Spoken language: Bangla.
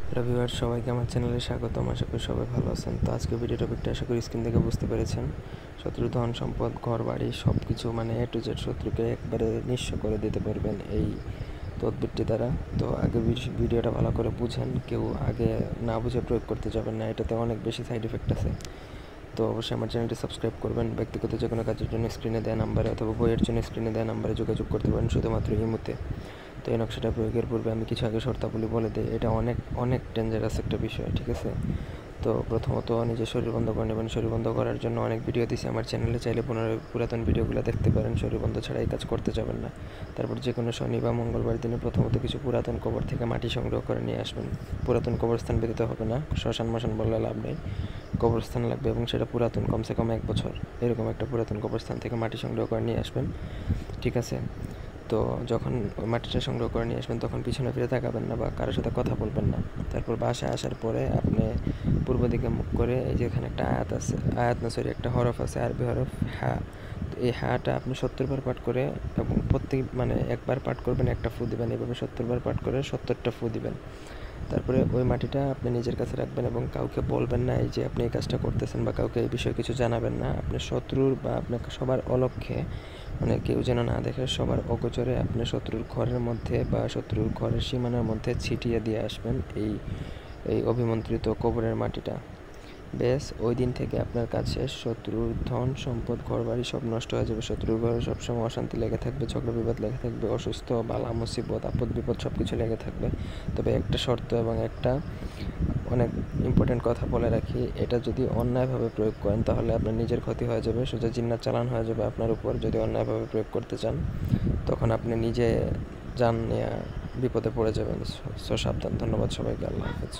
হ্যালো ভিউয়ার্স, সবাইকে আমার চ্যানেলে স্বাগতম। আশা করি সবাই ভালো আছেন। তো আজকে ভিডিও টপিকটা আশা করি স্ক্রিন থেকে বুঝতে পেরেছেন। শত্রু ধন সম্পদ ঘর বাড়ি সব কিছু মানে এ টু জেড শত্রুকে একবারে নিঃস্ব করে দিতে পারবেন এই তদবিরটি দ্বারা। তো আগে ভিডিওটা ভালো করে বুঝেন, কেউ আগে না বুঝে প্রয়োগ করতে যাবেন না, এটাতে অনেক বেশি সাইড এফেক্ট আছে। তো অবশ্যই আমার চ্যানেলটি সাবস্ক্রাইব করবেন। ব্যক্তিগত যে কোনো কাজের জন্য স্ক্রিনে দেওয়া নাম্বারে অথবা বইয়ের জন্য স্ক্রিনে দেওয়া নাম্বারে যোগাযোগ করতে পারেন, শুধুমাত্র ইমোতে। তো এই নকশাটা প্রয়োগের পূর্বে আমি কিছু আগে শর্তাবলী বলে দিই। এটা অনেক অনেক ডেঞ্জারাস একটা বিষয়, ঠিক আছে? তো প্রথমত নিজের শরীর বন্ধ করে নেবেন। শরীর বন্ধ করার জন্য অনেক ভিডিও দিয়েছি আমার চ্যানেলে, চাইলে পুরাতন ভিডিওগুলো দেখতে পারেন। শরীর বন্ধ ছাড়া এই কাজ করতে যাবেন না। তারপর যে কোনো শনি বা মঙ্গলবার দিনে প্রথমত কিছু পুরাতন কবর থেকে মাটি সংগ্রহ করে নিয়ে আসবেন। পুরাতন কবরস্থান ব্যতীত হবে না, শ্মশান মশান বললে লাভ নেই, কবরস্থান লাগবে এবং সেটা পুরাতন, কমসে কম 1 বছর এরকম একটা পুরাতন কবরস্থান থেকে মাটি সংগ্রহ করে নিয়ে আসবেন, ঠিক আছে? তো যখন ওই মাটিটা সংগ্রহ করে নিয়ে আসবেন তখন পিছনে ফিরে তাকাবেন না বা কারোর সাথে কথা বলবেন না। তারপর বাসায় আসার পরে আপনি পূর্ব দিকে মুখ করে এই যে এখানে একটা আয়াত আছে, আয়াত না সরি একটা হরফ আছে, আরবি হরফ হা। তো এই হাটা আপনি 70 বার পাঠ করে এবং প্রত্যেক মানে একবার পাঠ করবেন, একটা ফু দিবেন, এভাবে 70 বার পাঠ করে 70টা ফু দিবেন। তারপরে ওই মাটিটা আপনি নিজের কাছে রাখবেন এবং কাউকে বলবেন না এই যে আপনি এই কাজটা করতেছেন, বা কাউকে এই বিষয়ে কিছু জানাবেন না। আপনি শত্রুর বা আপনাকে সবার অলক্ষ্যে, মানে কেউ যেন না দেখে, সবার অগোচরে আপনি শত্রুর ঘরের মধ্যে বা শত্রুর ঘরের সীমানার মধ্যে ছিটিয়ে দিয়ে আসবেন এই এই অভিমন্ত্রিত কবরের মাটিটা। ব্যাস, ওই দিন থেকে আপনার কাজ শেষ। শত্রুর ধন সম্পদ ঘরবাড়ি সব নষ্ট হয়ে যাবে। শত্রুর ঘরে সবসময় অশান্তি লেগে থাকবে, ঝগড়া বিবাদ লেগে থাকবে, অসুস্থ বালা মুসিবত আপদ বিপদ সব কিছু লেগে থাকবে। তবে একটা শর্ত এবং একটা অনেক ইম্পর্টেন্ট কথা বলে রাখি, এটা যদি অন্যায়ভাবে প্রয়োগ করেন তাহলে আপনার নিজের ক্ষতি হয়ে যাবে, সোজা জিন্নাত চালান হয়ে যাবে আপনার উপর। যদি অন্যায়ভাবে প্রয়োগ করতে চান তখন আপনি নিজে জান নিয়ে বিপদে পড়ে যাবেন। সো সাবধান। ধন্যবাদ সবাইকে। আল্লাহ হাফেজ।